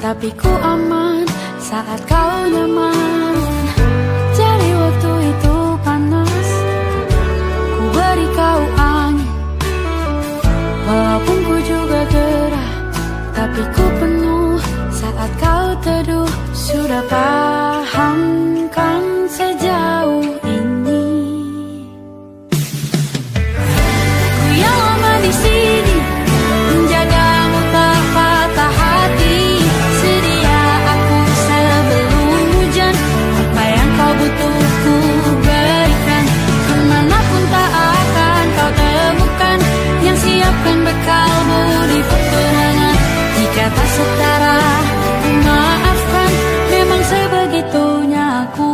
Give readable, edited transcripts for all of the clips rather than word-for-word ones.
tapi ku aman saat kau nyaman. Jadi waktu itu panas, ku beri kau angin. Walaupun ku juga gerah, tapi ku penuh saat kau teduh. Sudah paham kan sejauh ini? Ku yang lama di sini, menjagamu tak patah hati. Sedia aku sebelum hujan, apa yang kau butuh ku berikan. Kemanapun tak akan kau temukan, yang siapkan bekalmu di peperangan. Jika tak setara, ku maafkan, memang sebegitunya aku.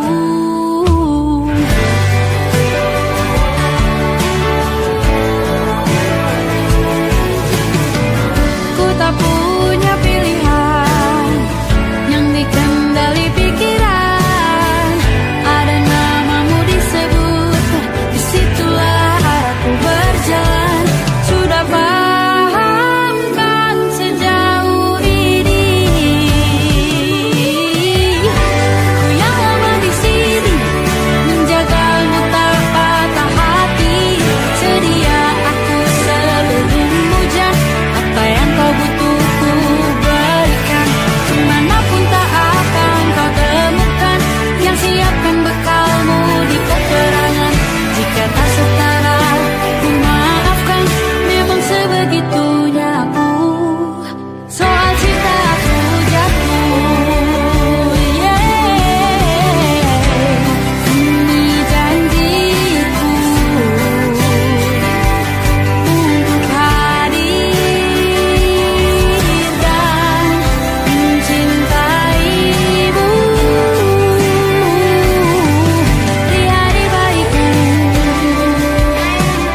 Ku tak punya pilihan yang dikendali pikiran. Ada namamu disebut, disitulah aku berjalan. Sudah paham kan sejauh ini? Ku yang lama di sini, menjagamu tak patah hati. Sedia aku sebelum hujan, apa yang kau butuh ku berikan. Kemanapun tak akan kau temukan, yang siapkan bekalmu di peperangan. Jika tak setara, ku maafkan, memang sebegitunya aku. Soal cinta aku jatuh, ini janjiku untuk hadir dan mencintaimu di hari baikku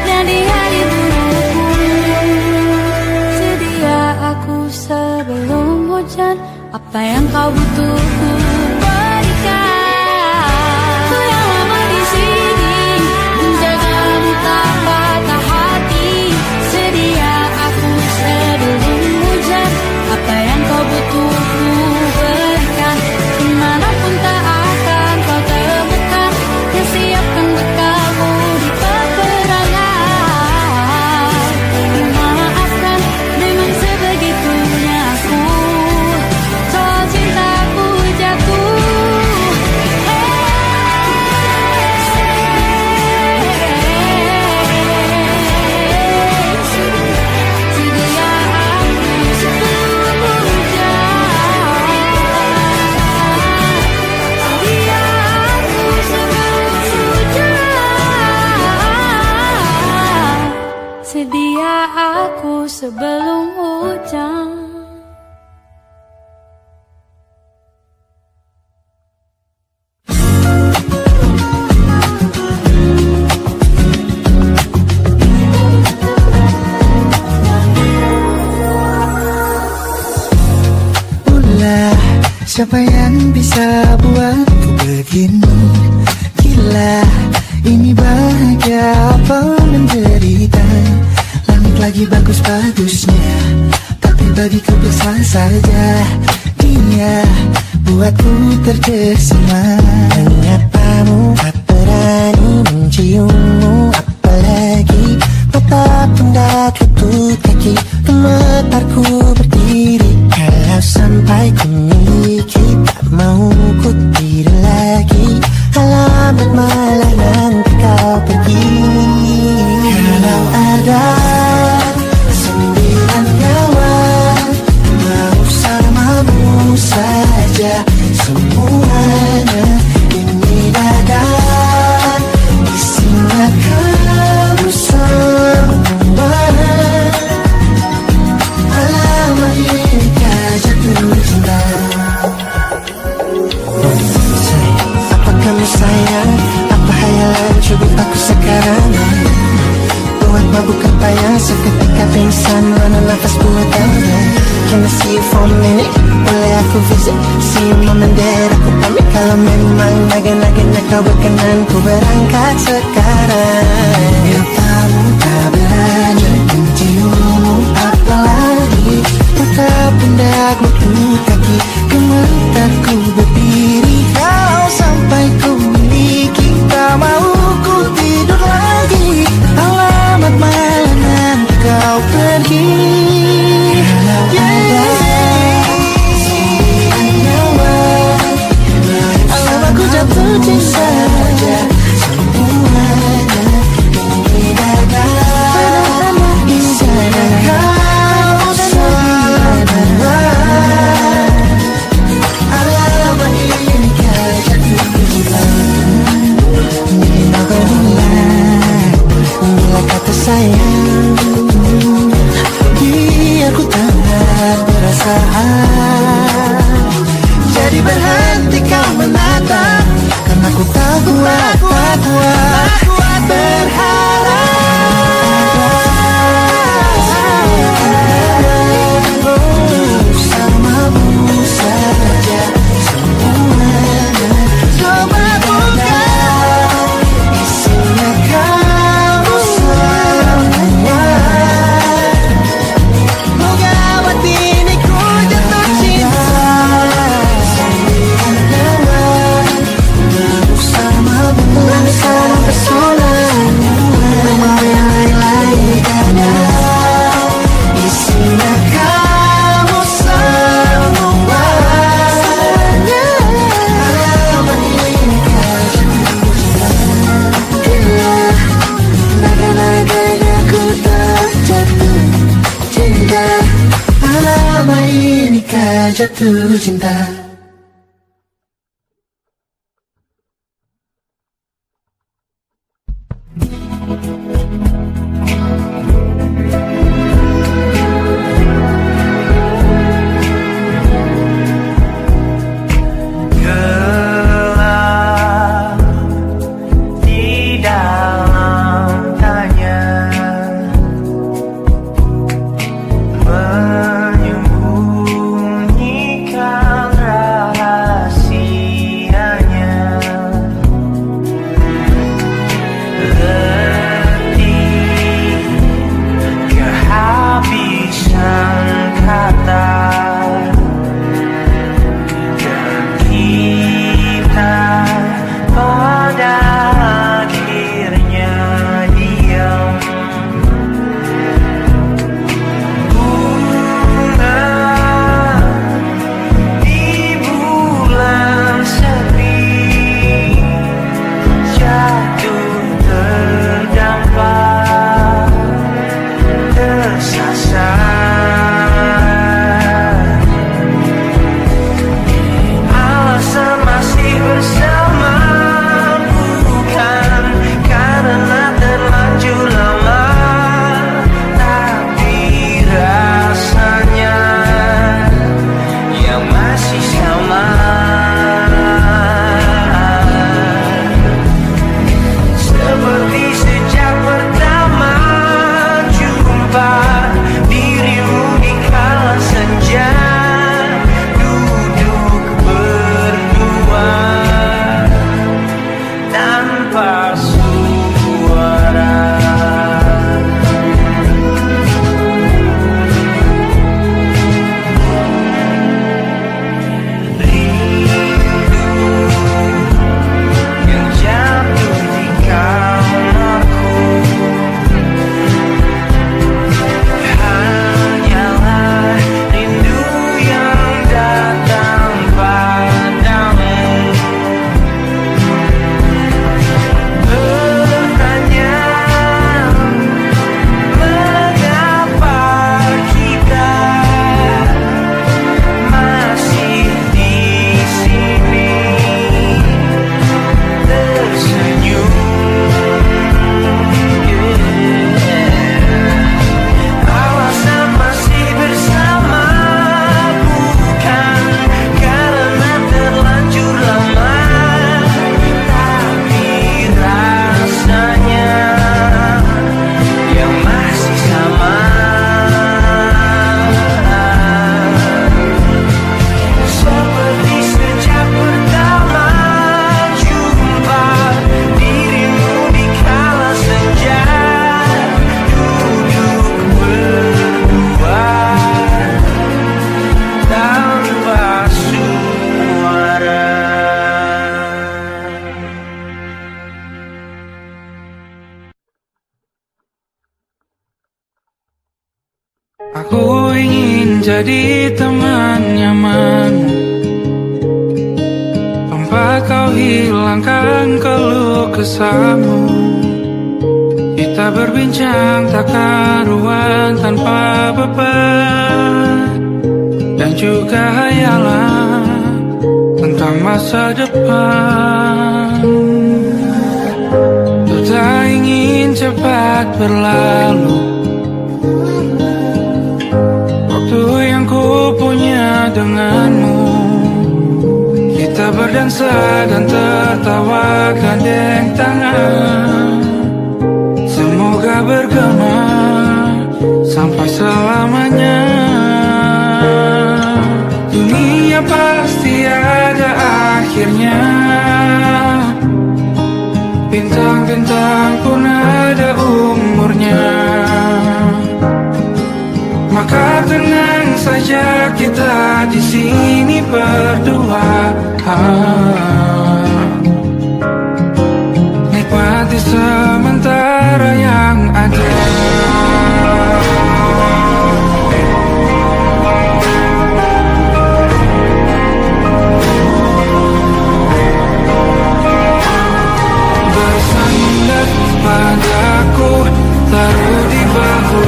dan di hari burukku. Sedia aku sebelum hujan, apa yang kau butuh ku berikan. Ku yang lama di sini, menjagamu tak patah hati. Sedia aku sebelum hujan, apa yang kau butuh ku berikan. Kemanapun tak akan kau temukan, yang siapkan bekalmu di peperangan. Maafkan, memang sebegitunya aku. Soal cintaku jatuh, sedia aku sebelum hujan. Sedia aku sebelum hujan. Sedia aku sebelum hujan. Ulah, siapa yang bisa buatku begini? Gila, ini bahagia apa menderita? Langit lagi bagus-bagusnya, tapi bagiku biasa saja. Dia buatku terkesima. Menyapamu, tak berani menciummu. Apalagi mata pun dah tutup kaki, gemetarku berdiri. Kalau sampai ku miliki, tak mau ku tidur lagi. Alamat malah nanti kau pergi. Kalau ada 9 nyawa, mau samamu saja semuanya. Ini dada, isinya kamu semua. Alamat ini jatuh cinta. Apa kamu sayang? Apa hayalan cubit aku sekarang? Buat mabuk apa yang seketika pingsan, mana nafas buat kamu. Can I see you for a minute? Boleh aku visit? See you mom and dad, aku pamit. Kalau memang naga-naganya kau berkenan, ku berangkat sekarang. Bila kamu tak berani menciummu, apalagi tatap pundakmu peluk kaki gemetarku berdiri. Kalau sampai ku miliki tak mau ku tidur lagi. Alamat mana kau pergi. Alamat ku jatuh cinta. Sayang, biar ku tak perasaan. Jadi berhenti kau menatap, karena ku tak kuat berharap. Bersamamu saja semuanya. Coba buka isinya kamu semua. Moga hati ini ku jatuh cinta. Bersamamu bersama memori lain-lain ada. Isinya kamu semua. Alamat ini naga-naganya ku terjatuh cinta. Alamat ini kan jatuh cinta. Gelap di dalam tanya, menyembunyikan jadi teman nyaman tanpa kau hilangkan keluh kesahmu. Kita berbincang tak karuan tanpa beban, dan juga hayalan tentang masa depan. Ku tak ingin cepat berlalu waktu yang ku punya denganmu. Kita berdansa dan tertawa gandeng tangan, semoga bergema sampai selamanya. Dunia pasti ada akhirnya, bintang-bintang pun ada umurnya. Maka tenang saja kita di sini berdua, nikmati sementara yang ada. Bersandar padaku, taruh di bahu,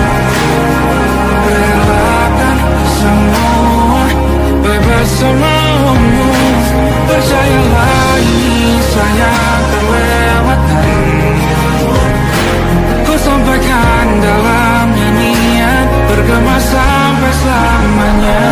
relakan semua, bebas semaumu. Percayalah ini saya terlewatkan, ku sampaikan dalam nyanyian, bergema sampai selamanya.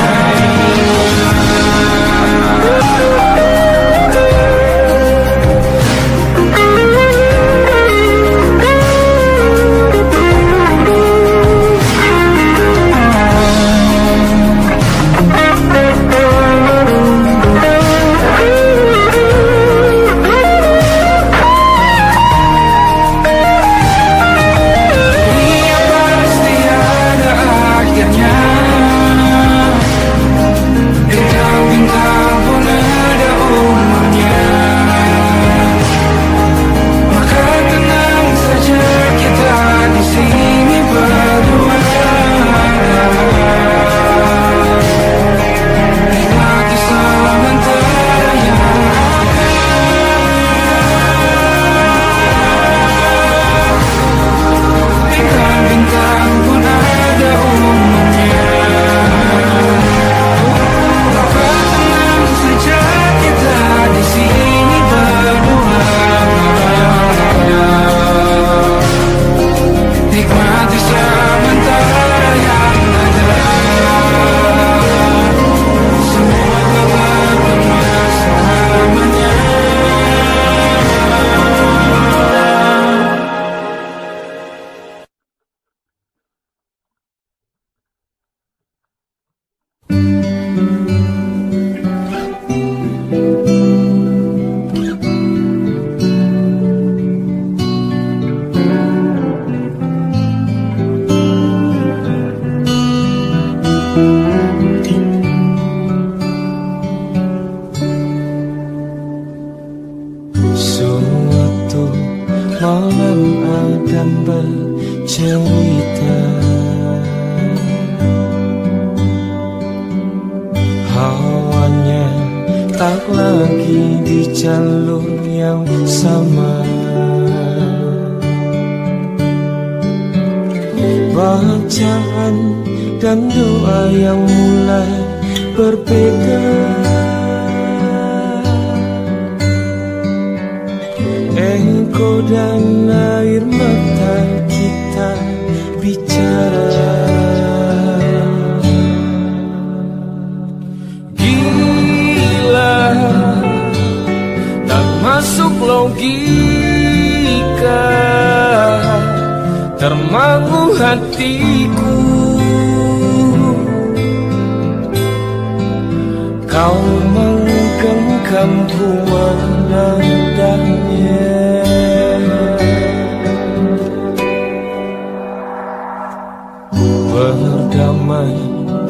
Berdamai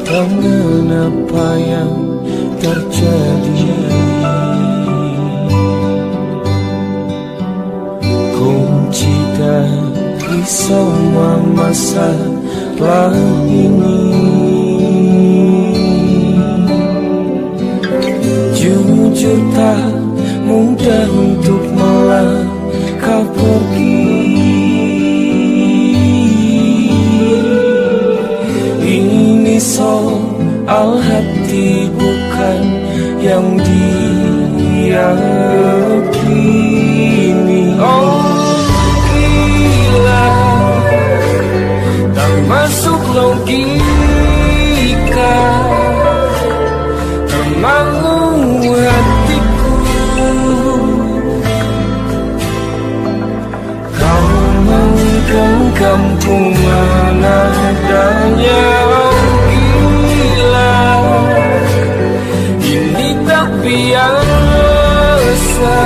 dengan apa yang terjadi, kunci dari semua masalah ini itu tak mudah untuk melangkah pergi. Ini soal hati bukan yang diyakini. Oh gila, tak masuk logika, termangu hatiku. Kau menggenggamku mana adanya. Oh gila, ini tak biasa,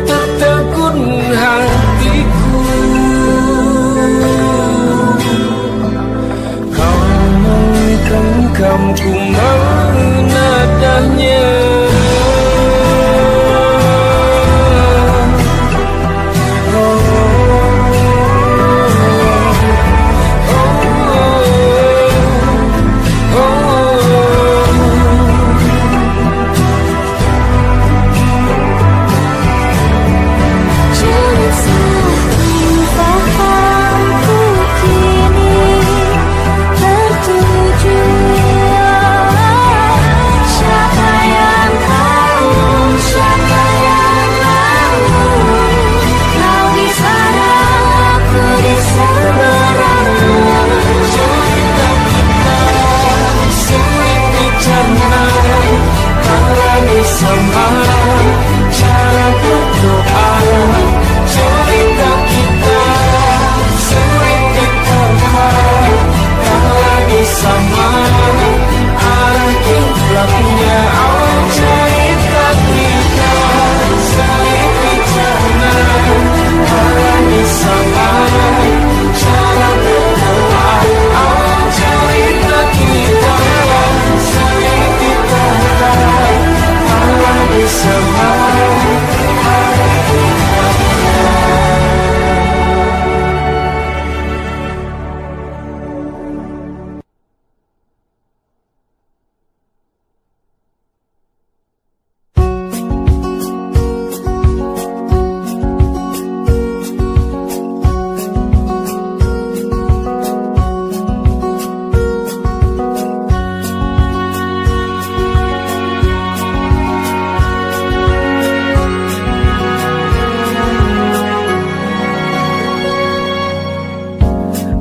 tertegun hatiku. Kau menggenggamku mana adanya.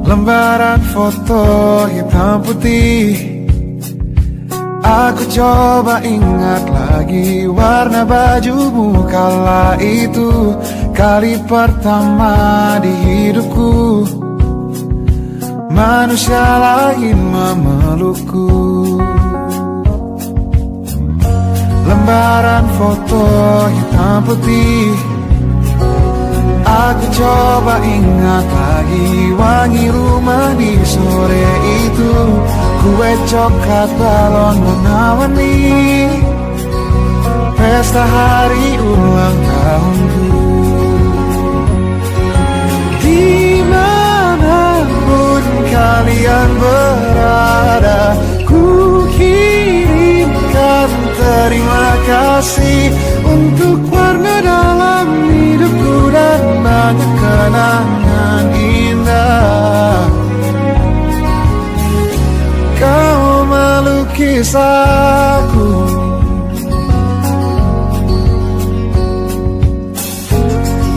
Lembaran foto hitam putih, aku coba ingat lagi warna bajumu kala itu. Kali pertama di hidupku manusia lain memelukku. Lembaran foto hitam putih, aku coba ingat lagi wangi rumah di sore itu. Kue coklat balon warna-warni, pesta hari ulang tahunku. Dimanapun kalian berada, ku kirimkan terima kasih untuk warna dalam hidupku dan banyak kenangan indah. Kau melukis aku,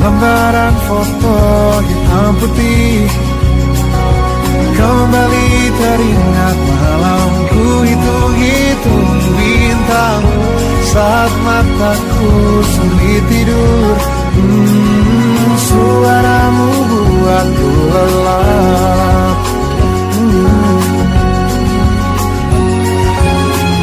lembaran foto hitam putih, kembali teringat malamku hitung-hitung bintang saat mataku sulit tidur. Suaramu buatku lelap.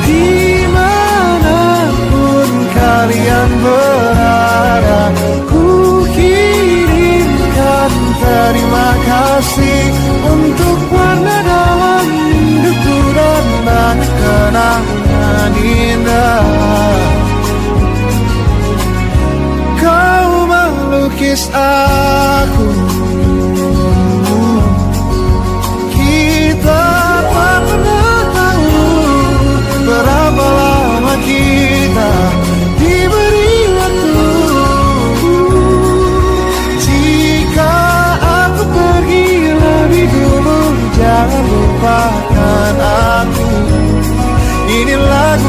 Dimanapun kalian berada, ku kirimkan terima kasih untuk warna dalam hidupku dan banyak kenangan indah. Kau melukis aku, kita tak pernah tahu berapa lama kita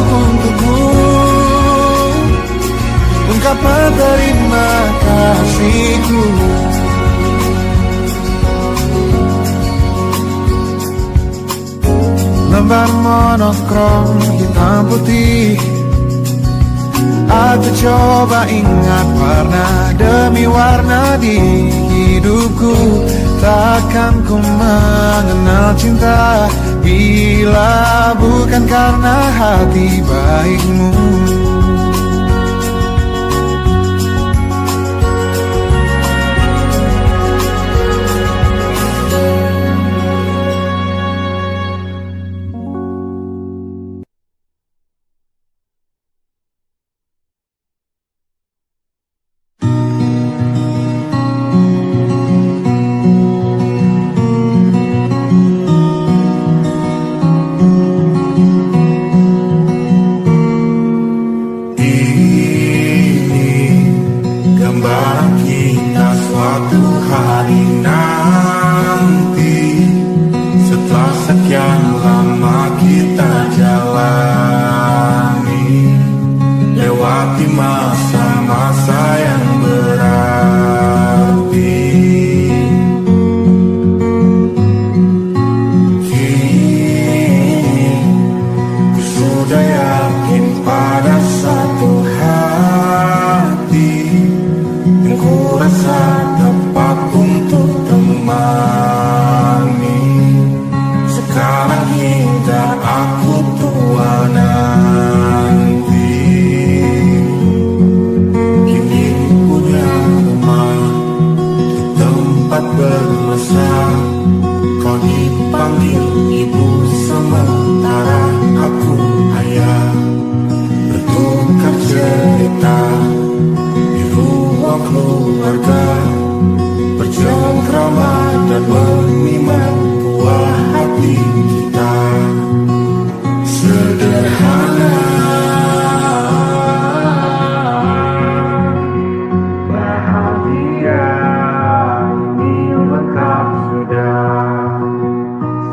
untukmu, ungkapan terima kasihku. Lembar monokrom hitam putih, aku coba ingat warna demi warna di hidupku. Takkan ku mengenal cinta bila bukan karena hati baikmu.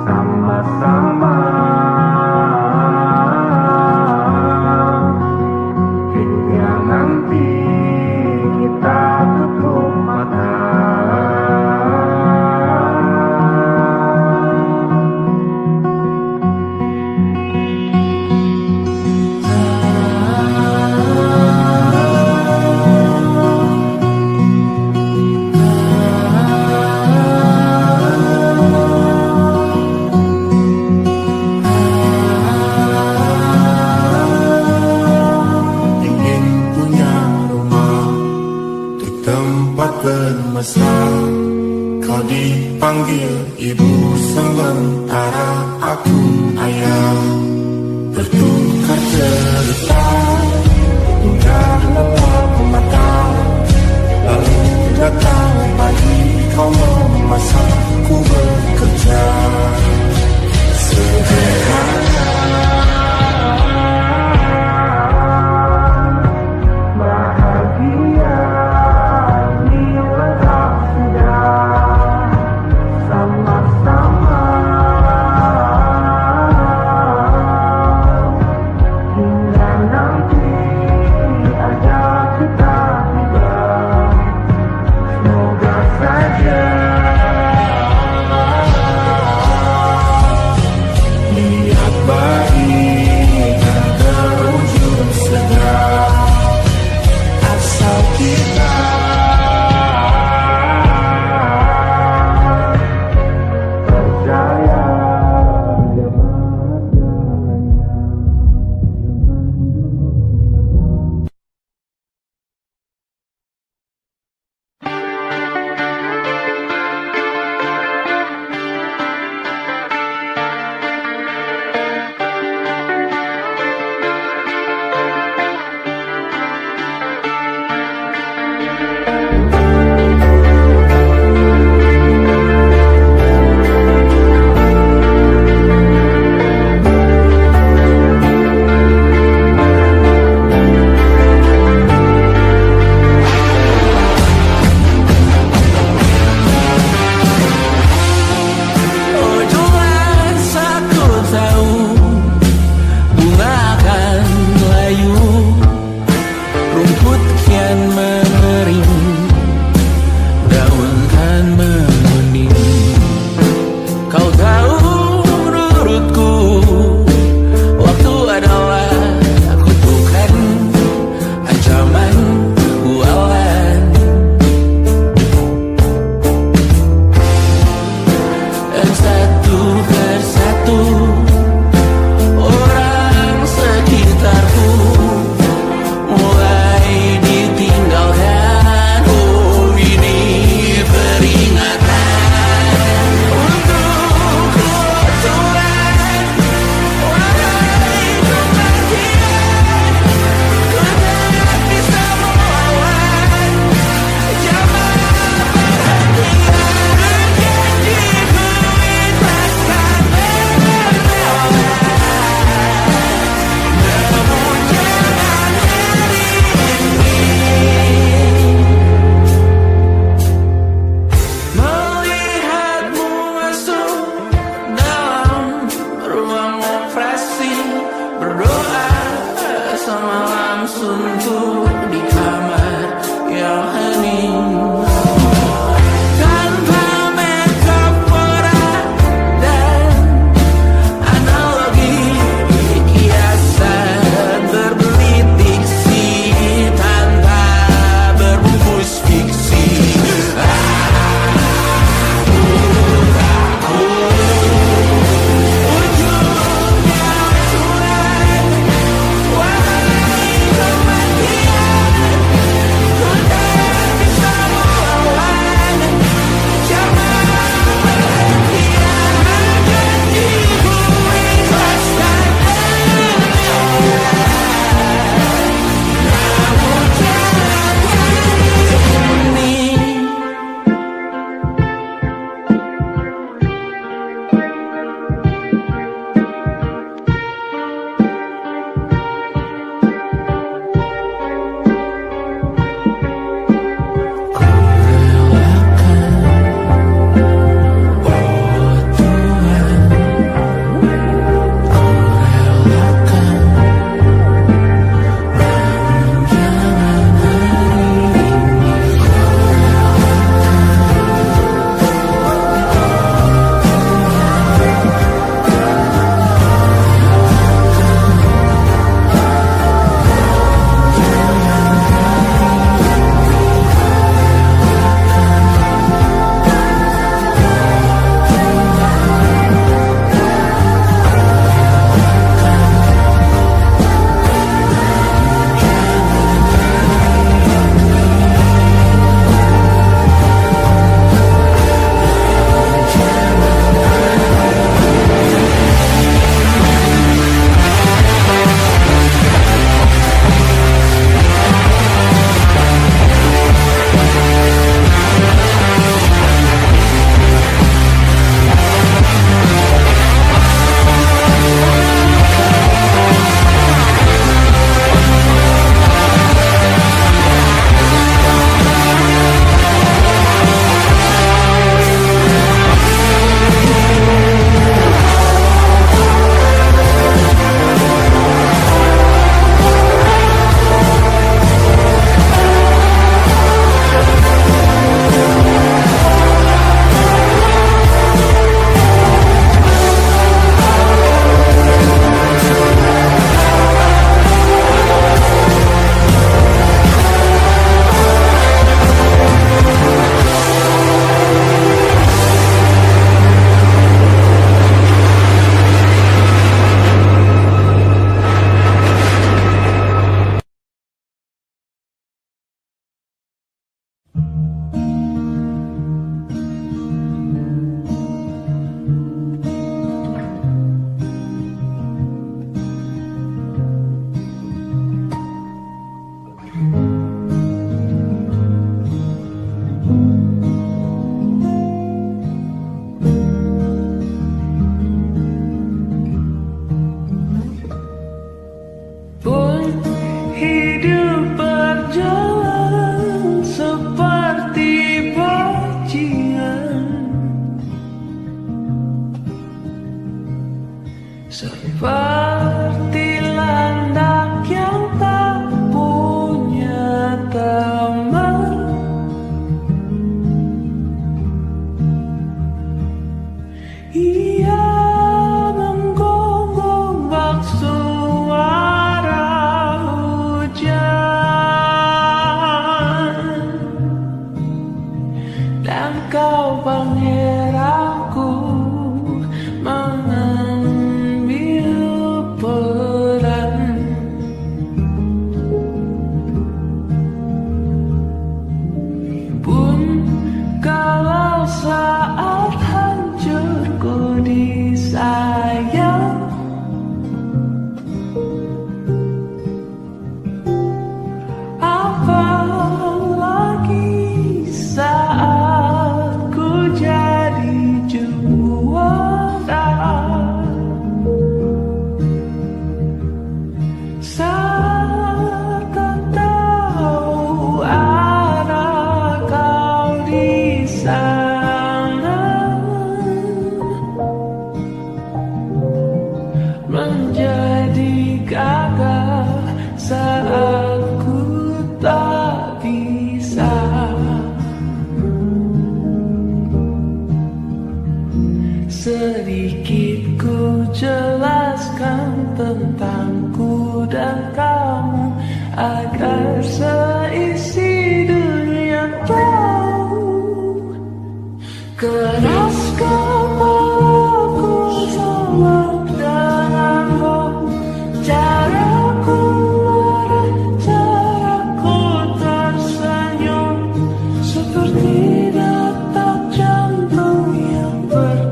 Sama-sama berjalan seperti bajingan, seperti landak yang tak punya teman. Ia menggonggong bak suara hujan, dan kau pangeranku mengambil peran. Pun kalau saat hancurku disayang, apalagi saat ku jadi juara. Saat tak tahu arah kau di sana, menjadi gagah saat ku tak bisa. Sedikit ku jelaskan tentangku dan kamu, agar seisi dunia tahu. Keras kepalaku selalu denganmu, caraku marah, caraku tersenyum, seperti detak jantung yang berdebar.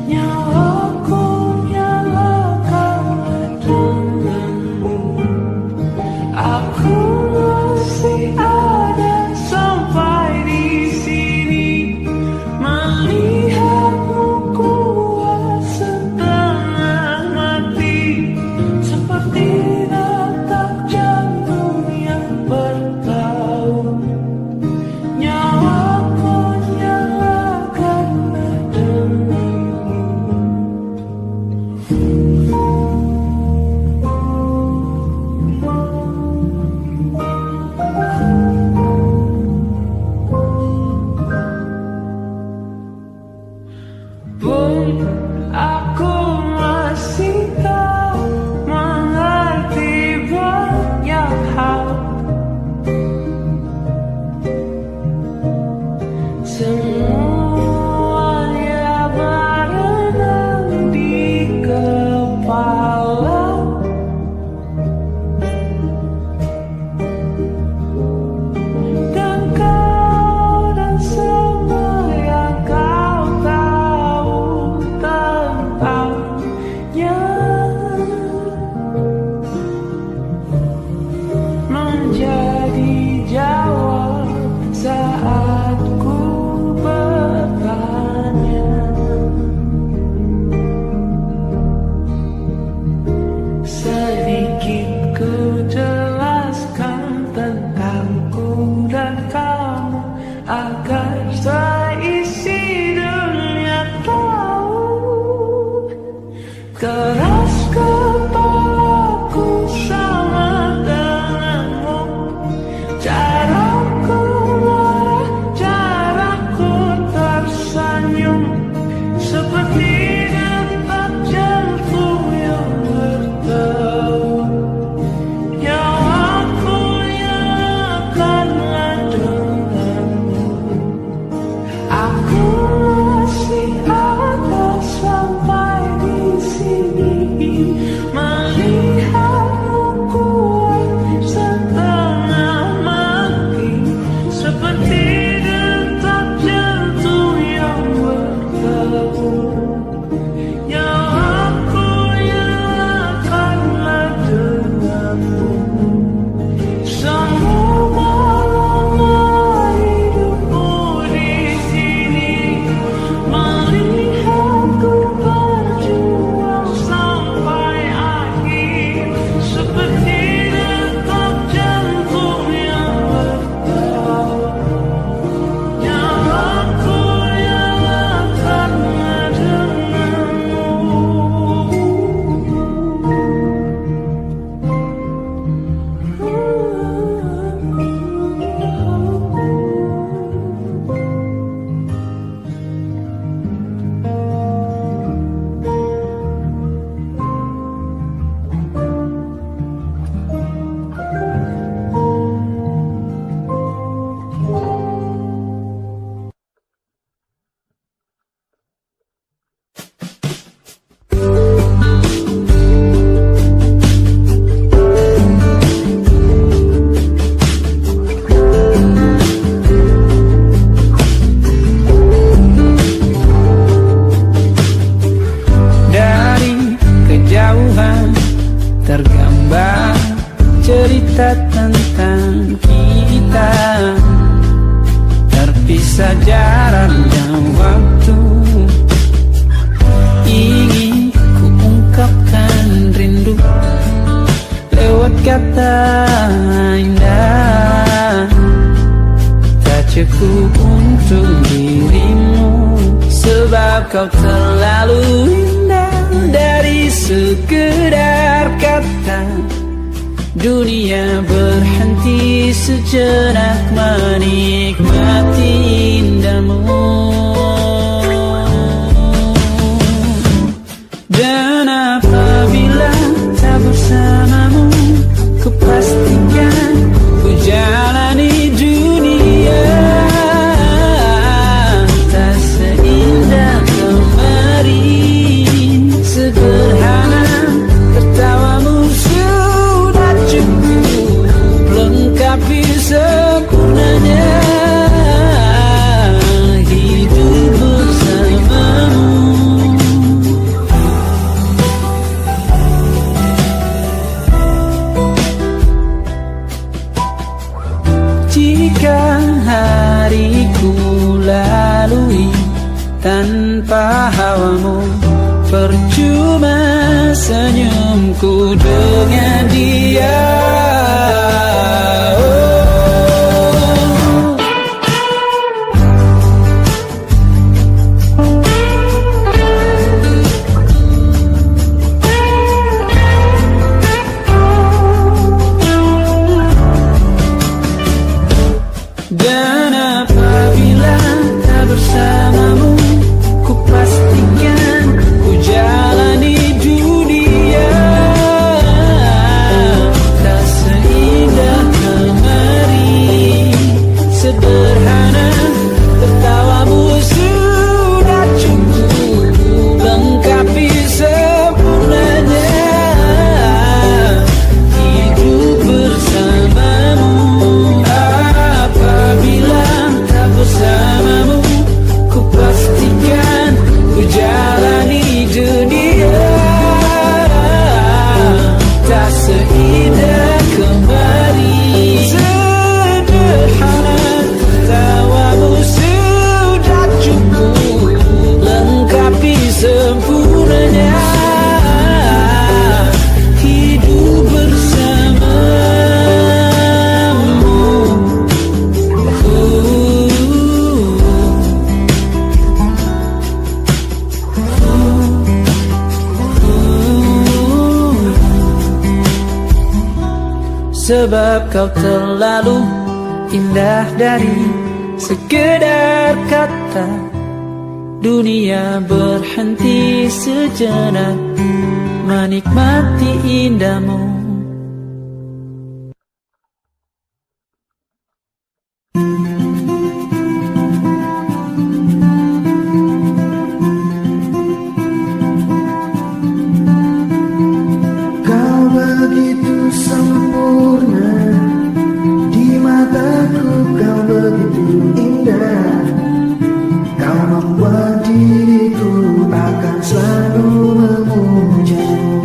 Nyawaku nyalakan kejauhan tergambar cerita tentang kita, terpisah jarak dan waktu. Ingin ku ungkapkan rindu lewat kata indah, tak cukup untuk dirimu, sebab kau terlalu indah. Dari sekedar kata, dunia berhenti sejenak menikmati indahmu. Dan apabila tak bersamamu, ku pastikan ku jalani dunia tak seindah kemarin. Sederhana tertawamu sudah cukup lengkapi sempurnanya hidup bersamamu. Jika hariku lalui tanpa hawamu, percuma senyumku dengan dia. Dan apabila tak bersamamu, ku pastikan ku jalani dunia tak seindah kemarin. Sederhana tertawamu sudah cukup lengkapi sempurnanya hidup bersamamu. Apabila tak bersamamu, ku pastikan ku jalani dunia tak seindah kemarin. Sederhana tawamu sudah cukup lengkapi sempurnanya hidup bersamamu. Sebab kau terlalu indah dari sekedar kata, dunia berhenti sejenak menikmati indahmu. Kau begitu sempurna, di mataku kau begitu indah. Kau membuat diriku akan selalu memujamu.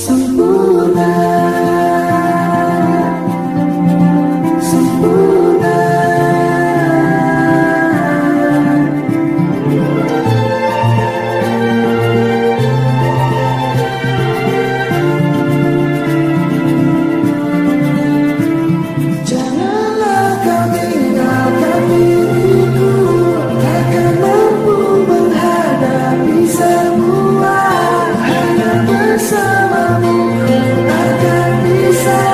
sempurna, sempurna. Janganlah kau tinggalkan diriku, takkan mampu menghadapi semua. Hanya bersamamu takkan bisa.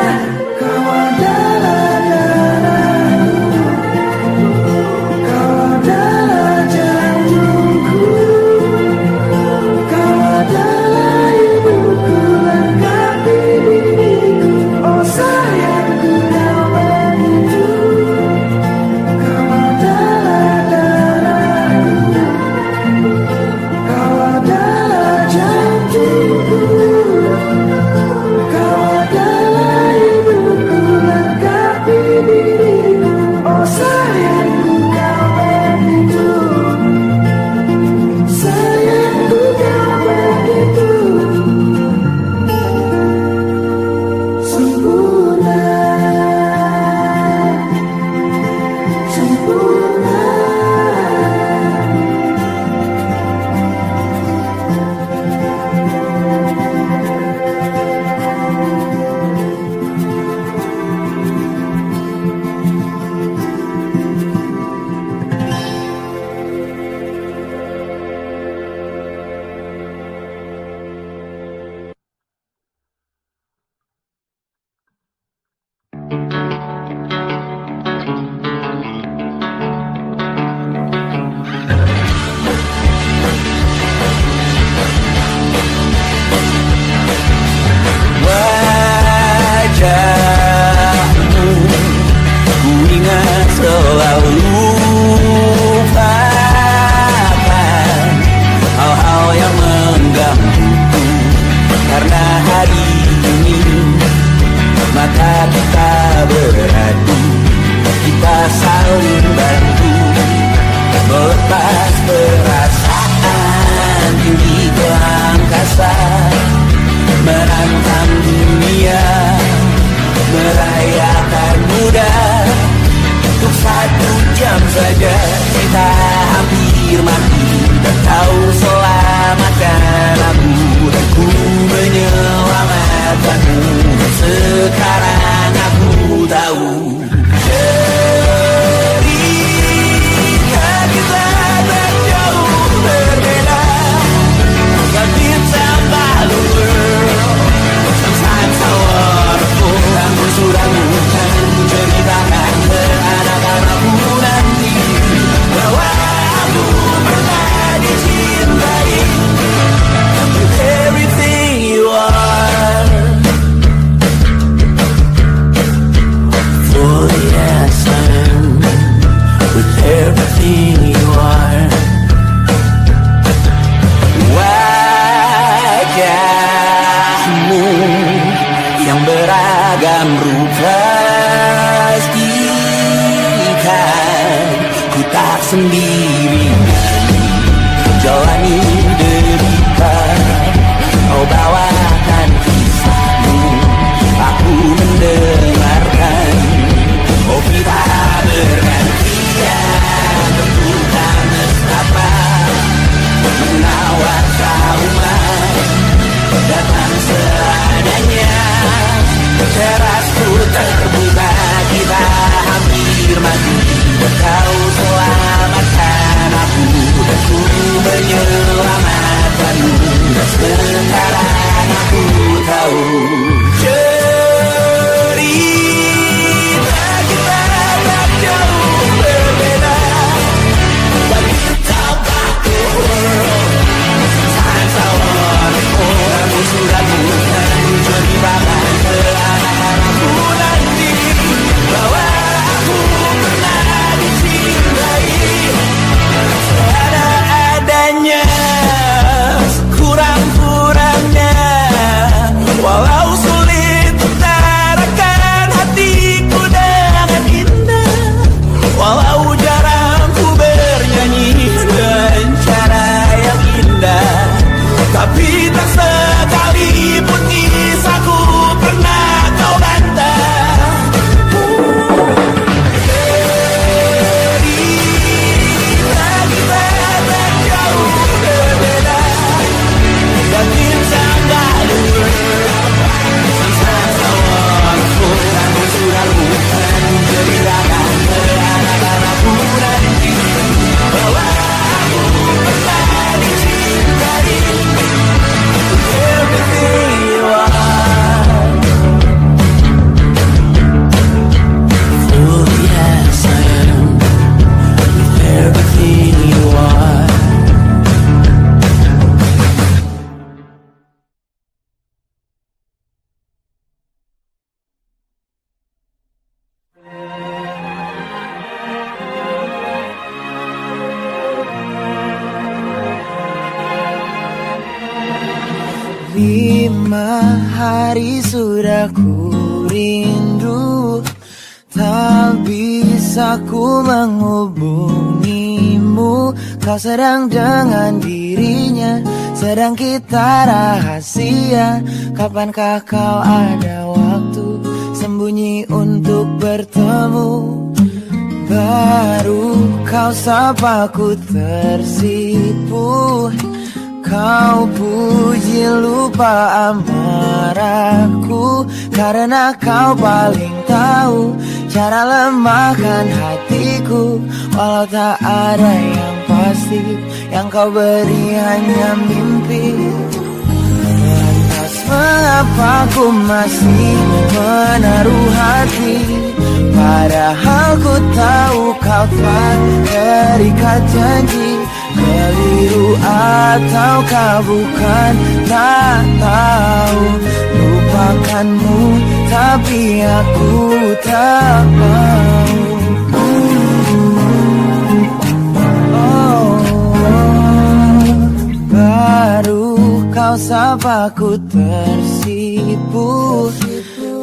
Kau adalah darahku, kau adalah jantungku, kau adalah ibuku, lengkapi diriku. Oh sayangku, kau begitu. Kau adalah darahku, kau adalah jantungku, kau adalah ibuku, lengkapi diriku. Oh sayangku, kau begitu. Sayangku, kau begitu. Sempurna, sempurna. Wajahmu ku ingat selalu, lupakan hal-hal yang menggangguku. Karena hari ini mata kita beradu, kita saling bantu melepas perasaan tinggi ke angkasa, menantang dunia, merayakan muda. Untuk 1 jam saja kita hampir mati, dan kau selamatkan aku, dan ku menyelamatkanmu. Sekarang aku tahu cerita kita tak jauh berbeda, but it's a balloon world. Sometimes I wanna fall. Namun sudah bukan ceritakan ke anak-anakku nanti bahwa aku pernah dicintai with everything you are. For yes, I am with everything you are. Wajahmu yang beragam rupa pastikan ku tak sendiri jalani derita. Kau bawakan kisahmu, aku mendengarkan. Oh kita bergantian tentukan nestapa, menawar trauma datang seadanya. Terasku terbuka, kita hampir mati, kau selamatkan lama hari sudah ku rindu, tak bisa ku menghubungimu. Kau sedang dengan dirinya, sedang kita rahasia. Kapankah kau ada waktu sembunyi untuk bertemu? Baru kau sapa ku tersipu, kau puji lupa amarahku. Karena kau paling tahu cara lemahkan hatiku. Walau tak ada yang pasti, yang kau beri hanya mimpi. Lantas mengapa ku masih menaruh hati, padahal ku tahu kau telah terikat janji. Keliru ataukah bukan, tak tahu. Lupakanmu tapi aku tak mau. Baru kau sapa ku tersipu,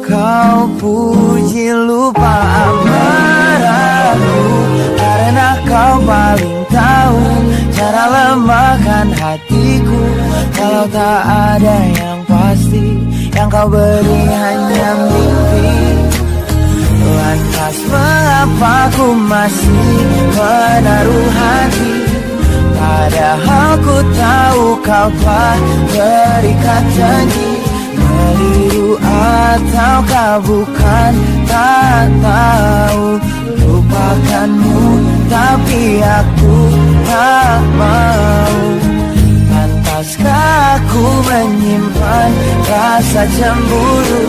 kau puji lupa amarahku. Karena kau paling tahu cara lemahkan hatiku. Kalau tak ada yang pasti, yang kau beri hanya mimpi. Lantas mengapa ku masih menaruh hati, padahal ku tahu kau telah terikat janji. Keliru ataukah bukan, tak tahu. Lupakanmu tapi aku tak mau. Pantaskah aku menyimpan rasa cemburu,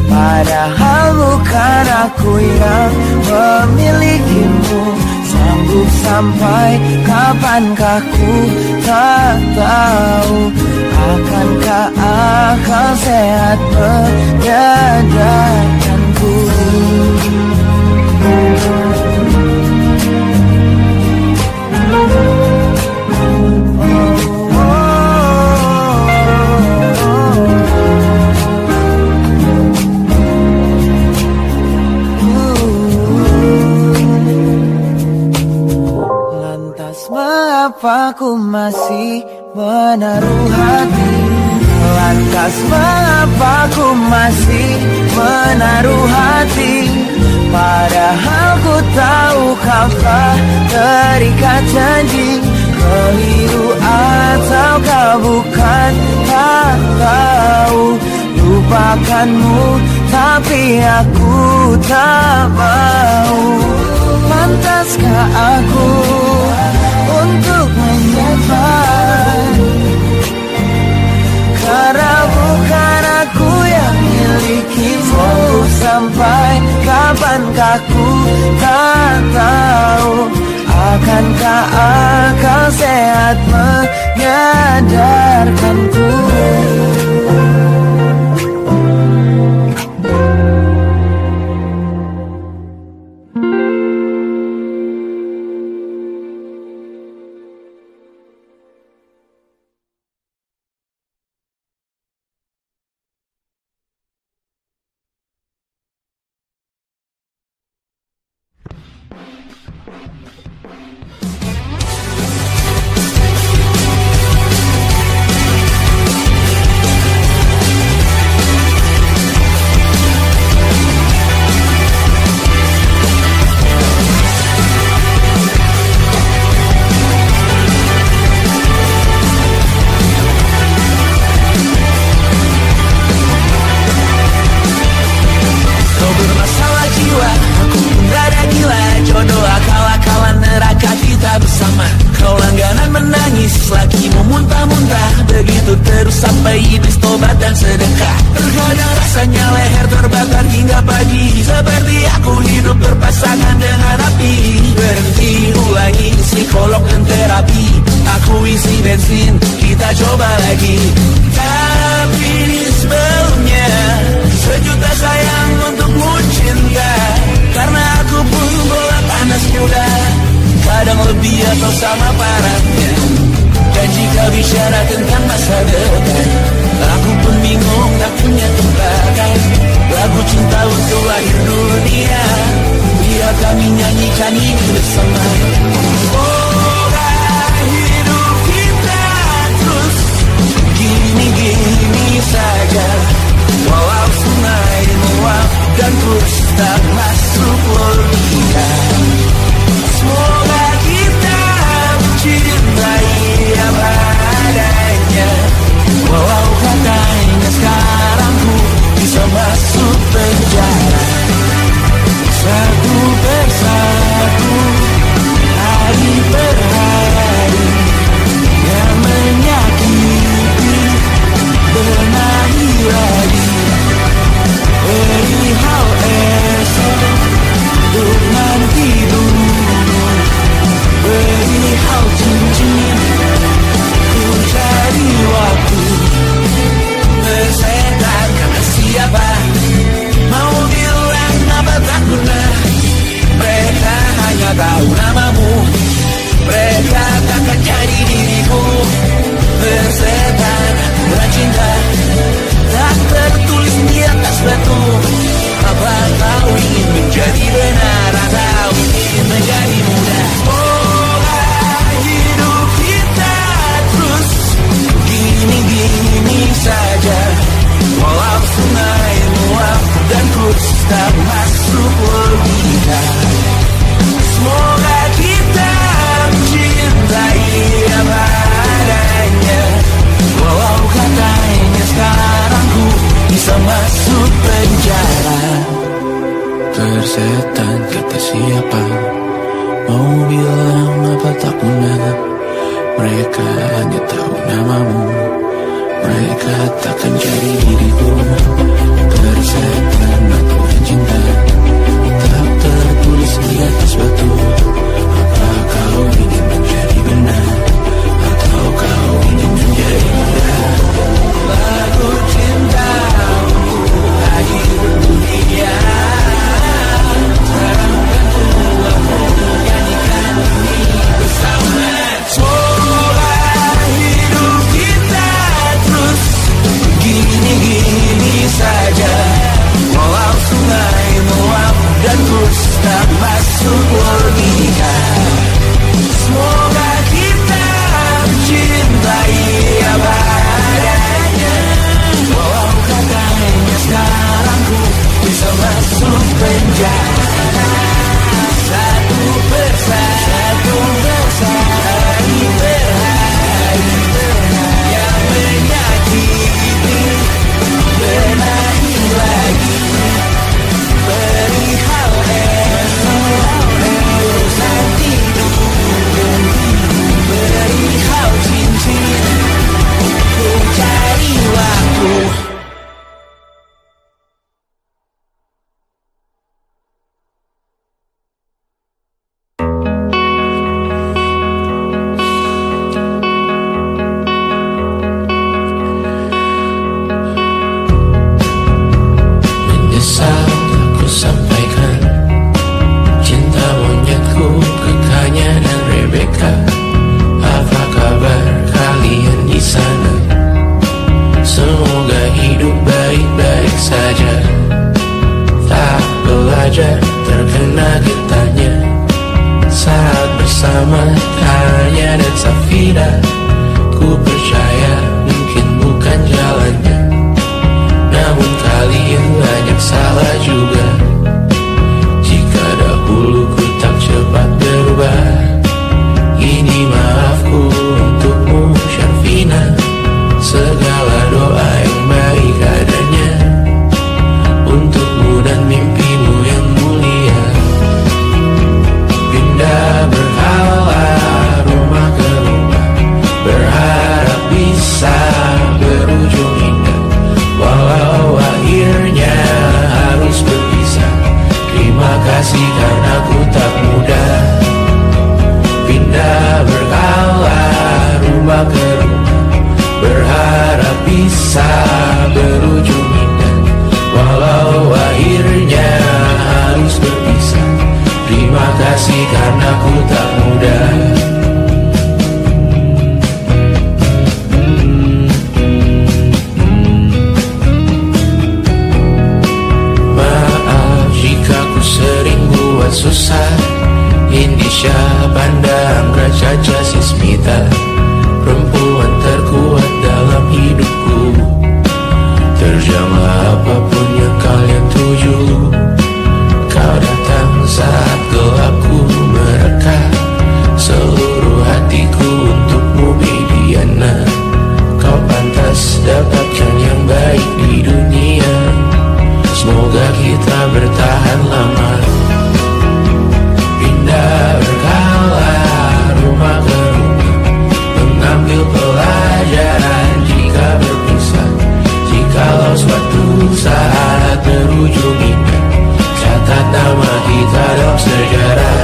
padahal bukan aku yang memilikimu. Sanggup sampai kapankah ku tak tahu. Akankah akal sehat menyadarkanku? Lantas mengapa ku masih menaruh hati? Lantas mengapa ku masih menaruh hati, padahal ku tahu kau telah terikat janji. Keliru ataukah bukan, tak tahu. Lupakanmu tapi aku tak mau. Pantaskah aku untuk menyimpan, karena bukan aku yang milikimu. Sampai kapankah ku tak tahu. Akankah akal sehat menyadarkanku? Dan jika bicara tentang masa depan, aku pun bingung nyanyikan ini bersama. Semoga hidup kita terus gini-gini saja, walau sungai meluap dan terus tak masuk logika. Semoga kita mencintai apa adanya, walau katanya sekarang ku bisa masuk penjara. Satu persatu, hari per hari, yang menyakiti benahi lagi. Perihal esok, untuk nanti dulu. Perihal cincin, ku cari waktu. Bersetan kata siapa, mau bilang apa tak guna. Mereka hanya tahu namamu, mereka takkan jadi dirimu. Bersetan bukan cinta, tak tertulis di atas batu. Apa kau ingin menjadi benar atau ingin menjadi mudah? Semoga hidup kita terus gini-gini saja, walau sungai meluap dan terus tak masuk logika. Semoga kita mencintai apa adanya, walau katanya sekarang ku bisa masuk penjara. Persetan kata siapa, mau bilang apa tak guna. Mereka hanya tahu namamu, mereka takkan jadi diriku. Persetan aturan cinta, tak tertulis di atas batu. Apa kau ingin menjadi benar, atau kau ingin menjadi mudah? Lagu cinta untuk akhir dunia, terangkan tuah menyanyikan ini bersama. Semoga hidup kita terus gini-gini saja, walau sungai meluap dan terus tak masuk logika. Semoga kita mencintai apa adanya, walau katanya sekarang ku bisa masuk penjara. Satu persatu, hari per hari, yang menyakiti benahi lagi. Perihal esok, nanti dulu. Perihal cincin, ku cari waktu. Menyesal aku sampaikan cinta monyetku ke Kanya dan Rebecca. Apa kabar kalian di sana? Semoga hidup baik-baik saja. Tak belajar terkena getahnya saat bersama Kanya dan Safira. Ku percaya mungkin bukan jalannya, namun kalian banyak salah juga. Jika dahulu ku tak cepat berubah, ini maafku untukmu Syarfina. Segala doa yang baik adanya untukmu dan mimpimu yang mulia. Pindah berhala rumah ke rumah, berharap bisa berujung indah, walau akhirnya harus berpisah. Terima kasih karena ku tak mudah. Pindah berkala rumah ke rumah, berharap bisa berujung indah, walau akhirnya harus berpisah. Terima kasih karena ku tak mudah. Maaf jika ku sering buat susah Indonesia pandang Raja Sismita, perempuan terkuat dalam hidupku. Terjanglah apapun yang kalian tuju. Kau datang saat gelapku mereka, seluruh hatiku untukmu Mediana. Kau pantas dapatkan yang baik di dunia. Semoga kita bertahan lama. Pindah berkala rumah ke rumah, mengambil pelajaran jika berpisah. Jikalau suatu saat berujung indah, catat nama kita dalam sejarah.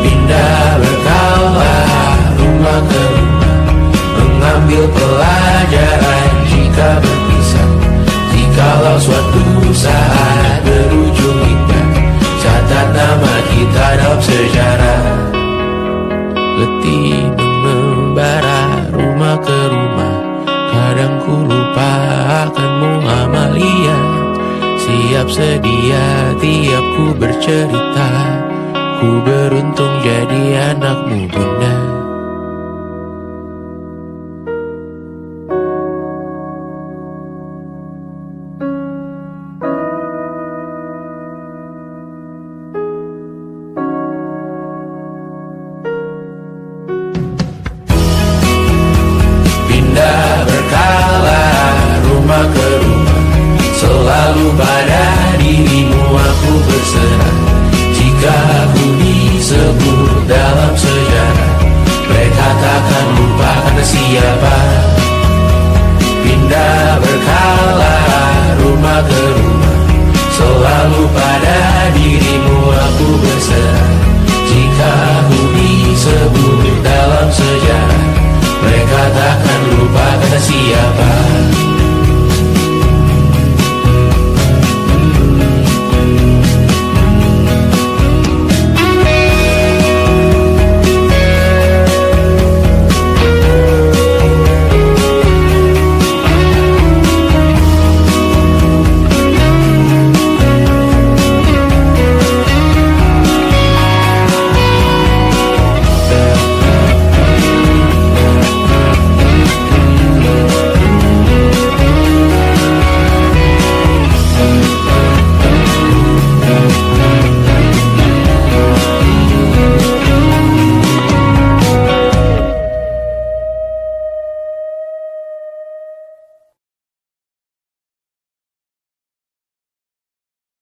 Pindah berkala rumah ke rumah, mengambil pelajaran jika berpisah. Jikalau suatu saat berujung indah, catat nama kita dalam sejarah. Letih membara rumah ke rumah, kadang ku lupa akanmu Amalia. Siap sedia tiap ku bercerita, ku beruntung jadi anakmu bunda. Pindah berkala rumah ke rumah, selalu pada dirimu aku berserah. Jika aku disebut dalam sejarah, mereka takkan lupa karena siapa. Pindah berkala